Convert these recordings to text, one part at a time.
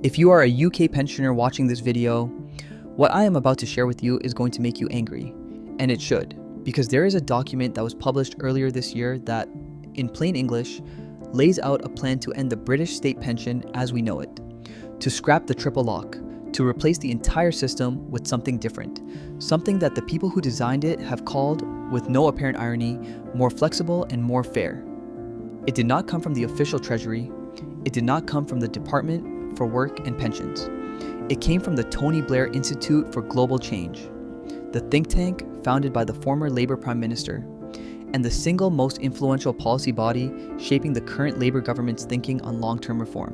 If you are a UK pensioner watching this video, what I am about to share with you is going to make you angry. And it should, because there is a document that was published earlier this year that, in plain English, lays out a plan to end the British state pension as we know it, to scrap the triple lock, to replace the entire system with something different, something that the people who designed it have called, with no apparent irony, more flexible and more fair. It did not come from the official treasury. It did not come from the Department for Work and Pensions. It came from the Tony Blair Institute for Global Change, the think tank founded by the former Labour Prime Minister, and the single most influential policy body shaping the current Labour government's thinking on long-term reform.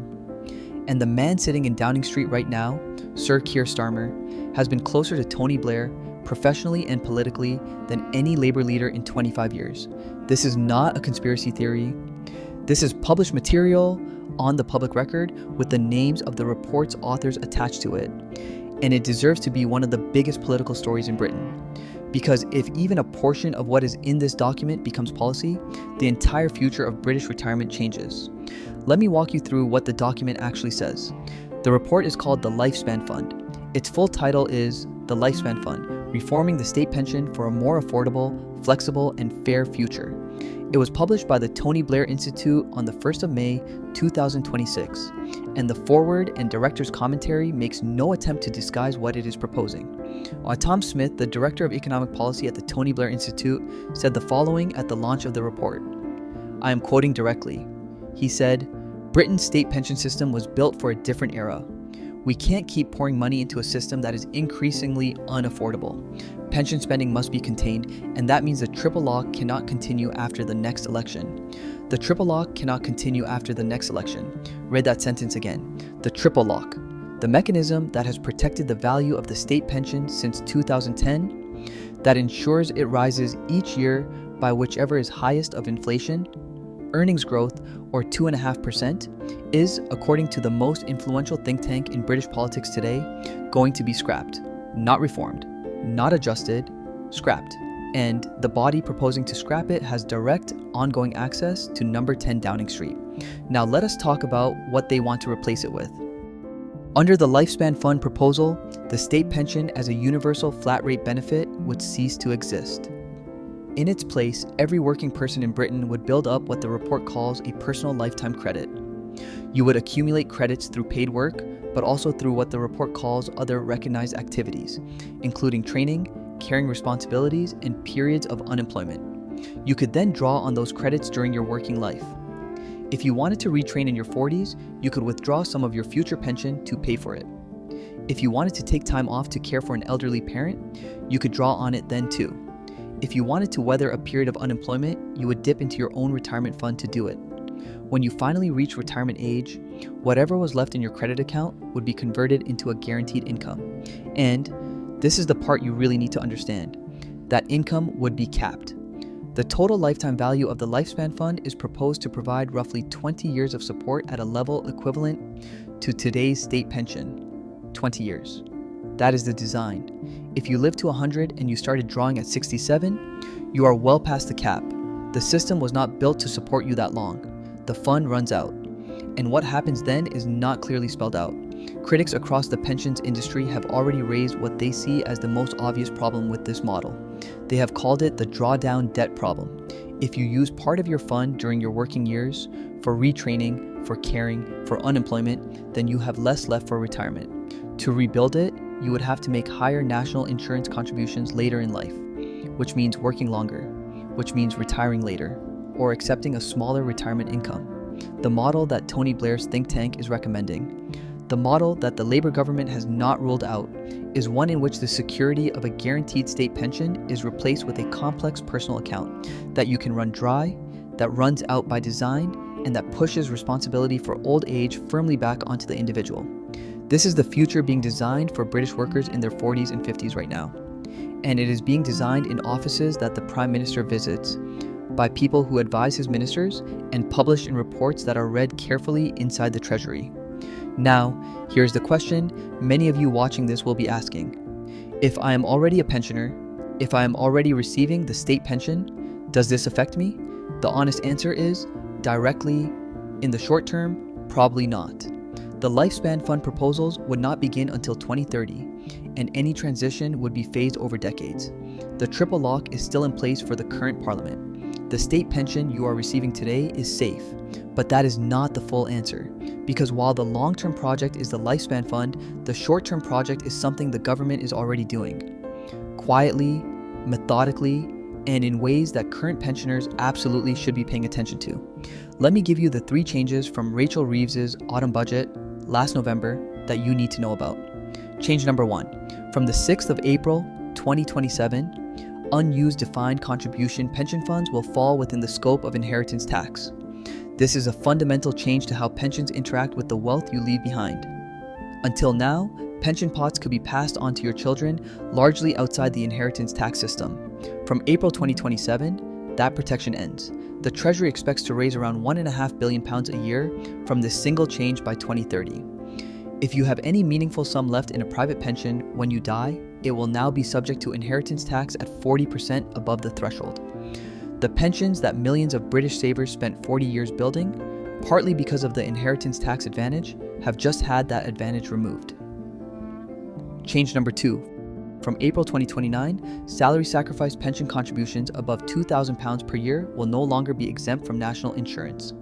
And the man sitting in Downing Street right now, Sir Keir Starmer, has been closer to Tony Blair professionally and politically than any Labour leader in 25 years. This is not a conspiracy theory. This is published material on the public record with the names of the report's authors attached to it. And it deserves to be one of the biggest political stories in Britain. Because if even a portion of what is in this document becomes policy, the entire future of British retirement changes. Let me walk you through what the document actually says. The report is called the Lifespan Fund. Its full title is The Lifespan Fund, Reforming the State Pension for a More Affordable, Flexible, and Fair Future. It was published by the Tony Blair Institute on the 1st of May, 2026, and the foreword and director's commentary makes no attempt to disguise what it is proposing. Tom Smith, the director of economic policy at the Tony Blair Institute, said the following at the launch of the report. I am quoting directly. He said, "Britain's state pension system was built for a different era. We can't keep pouring money into a system that is increasingly unaffordable. Pension spending must be contained, and that means the triple lock cannot continue after the next election. The triple lock cannot continue after the next election." Read that sentence again. The triple lock, the mechanism that has protected the value of the state pension since 2010, that ensures it rises each year by whichever is highest of inflation, earnings growth, or 2.5%, is, according to the most influential think tank in British politics today, going to be scrapped, not reformed, not adjusted, scrapped. And the body proposing to scrap it has direct, ongoing access to number 10 Downing Street. Now let us talk about what they want to replace it with. Under the Lifespan Fund proposal, the state pension as a universal flat rate benefit would cease to exist. In its place, every working person in Britain would build up what the report calls a personal lifetime credit. You would accumulate credits through paid work, but also through what the report calls other recognized activities, including training, caring responsibilities, and periods of unemployment. You could then draw on those credits during your working life. If you wanted to retrain in your 40s, you could withdraw some of your future pension to pay for it. If you wanted to take time off to care for an elderly parent, you could draw on it then too. If you wanted to weather a period of unemployment, you would dip into your own retirement fund to do it. When you finally reach retirement age, whatever was left in your credit account would be converted into a guaranteed income. And this is the part you really need to understand. That income would be capped. The total lifetime value of the Lifespan Fund is proposed to provide roughly 20 years of support at a level equivalent to today's state pension. 20 years. That is the design. If you live to 100 and you started drawing at 67, you are well past the cap. The system was not built to support you that long. The fund runs out. And what happens then is not clearly spelled out. Critics across the pensions industry have already raised what they see as the most obvious problem with this model. They have called it the drawdown debt problem. If you use part of your fund during your working years for retraining, for caring, for unemployment, then you have less left for retirement. To rebuild it, you would have to make higher national insurance contributions later in life, which means working longer, which means retiring later, or accepting a smaller retirement income. The model that Tony Blair's think tank is recommending, the model that the Labour government has not ruled out, is one in which the security of a guaranteed state pension is replaced with a complex personal account that you can run dry, that runs out by design, and that pushes responsibility for old age firmly back onto the individual. This is the future being designed for British workers in their 40s and 50s right now. And it is being designed in offices that the Prime Minister visits, by people who advise his ministers, and published in reports that are read carefully inside the Treasury. Now, here's the question many of you watching this will be asking. If I am already a pensioner, if I am already receiving the state pension, does this affect me? The honest answer is, directly, in the short term, probably not. The lifespan fund proposals would not begin until 2030, and any transition would be phased over decades. The triple lock is still in place for the current parliament. The state pension you are receiving today is safe, but that is not the full answer, because while the long-term project is the lifespan fund, the short-term project is something the government is already doing. Quietly, methodically, and in ways that current pensioners absolutely should be paying attention to. Let me give you the 3 changes from Rachel Reeves' autumn budget last November that you need to know about. Change number 1. From the 6th of April, 2027, unused defined contribution pension funds will fall within the scope of inheritance tax. This is a fundamental change to how pensions interact with the wealth you leave behind. Until now, pension pots could be passed on to your children largely outside the inheritance tax system. From April 2027, that protection ends. The Treasury expects to raise around £1.5 billion a year from this single change by 2030. If you have any meaningful sum left in a private pension when you die, it will now be subject to inheritance tax at 40% above the threshold. The pensions that millions of British savers spent 40 years building, partly because of the inheritance tax advantage, have just had that advantage removed. Change number 2. From April 2029, salary sacrifice pension contributions above £2,000 per year will no longer be exempt from national insurance.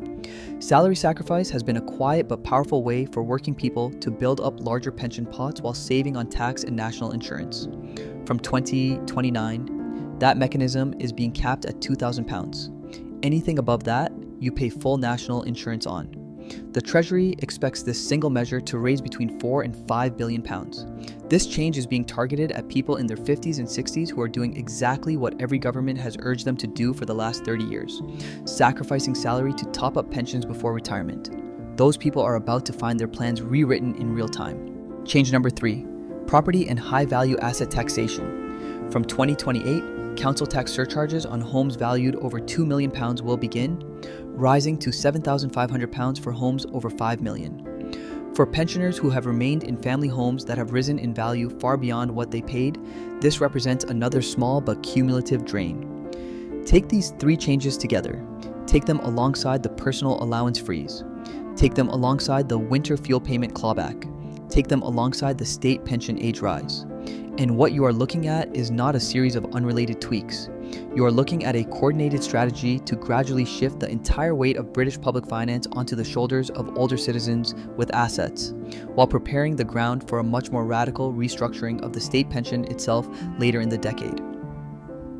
Salary sacrifice has been a quiet but powerful way for working people to build up larger pension pots while saving on tax and national insurance. From 2029, that mechanism is being capped at £2,000. Anything above that, you pay full national insurance on. The Treasury expects this single measure to raise between £4 and £5 billion. This change is being targeted at people in their 50s and 60s who are doing exactly what every government has urged them to do for the last 30 years, sacrificing salary to top up pensions before retirement. Those people are about to find their plans rewritten in real time. Change number 3, property and high-value asset taxation. From 2028, council tax surcharges on homes valued over £2 million will begin, rising to £7,500 for homes over $5 million. For pensioners who have remained in family homes that have risen in value far beyond what they paid, this represents another small but cumulative drain. Take these 3 changes together. Take them alongside the personal allowance freeze. Take them alongside the winter fuel payment clawback. Take them alongside the state pension age rise. And what you are looking at is not a series of unrelated tweaks. You are looking at a coordinated strategy to gradually shift the entire weight of British public finance onto the shoulders of older citizens with assets, while preparing the ground for a much more radical restructuring of the state pension itself later in the decade.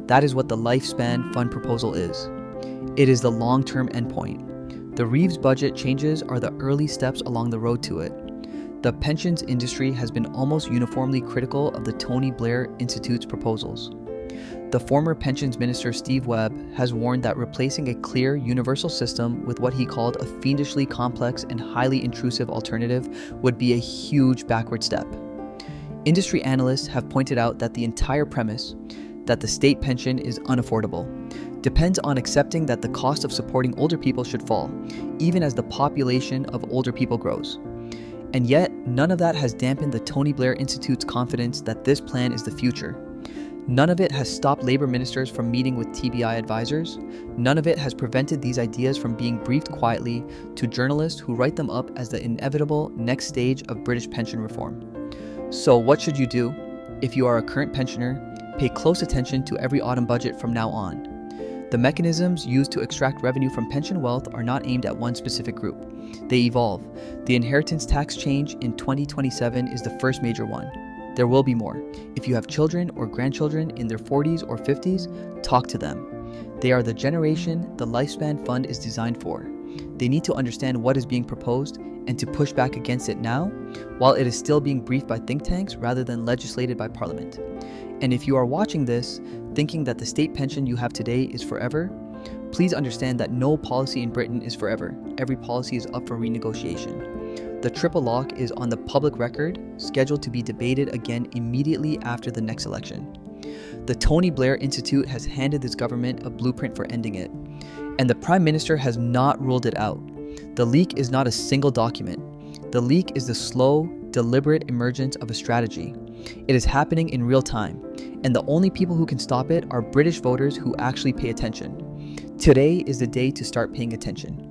That is what the lifespan fund proposal is. It is the long-term endpoint. The Reeves budget changes are the early steps along the road to it. The pensions industry has been almost uniformly critical of the Tony Blair Institute's proposals. The former pensions minister Steve Webb has warned that replacing a clear universal system with what he called a fiendishly complex and highly intrusive alternative would be a huge backward step. Industry analysts have pointed out that the entire premise, that the state pension is unaffordable, depends on accepting that the cost of supporting older people should fall, even as the population of older people grows. And yet, none of that has dampened the Tony Blair Institute's confidence that this plan is the future. None of it has stopped labor ministers from meeting with TBI advisors. None of it has prevented these ideas from being briefed quietly to journalists who write them up as the inevitable next stage of British pension reform. So what should you do? If you are a current pensioner, pay close attention to every autumn budget from now on. The mechanisms used to extract revenue from pension wealth are not aimed at one specific group. They evolve. The inheritance tax change in 2027 is the first major one. There will be more. If you have children or grandchildren in their 40s or 50s, talk to them. They are the generation the lifespan fund is designed for. They need to understand what is being proposed and to push back against it now, while it is still being briefed by think tanks rather than legislated by Parliament. And if you are watching this, thinking that the state pension you have today is forever, please understand that no policy in Britain is forever. Every policy is up for renegotiation. The triple lock is on the public record, scheduled to be debated again immediately after the next election. The Tony Blair Institute has handed this government a blueprint for ending it, and the Prime Minister has not ruled it out. The leak is not a single document. The leak is the slow, deliberate emergence of a strategy. It is happening in real time, and the only people who can stop it are British voters who actually pay attention. Today is the day to start paying attention.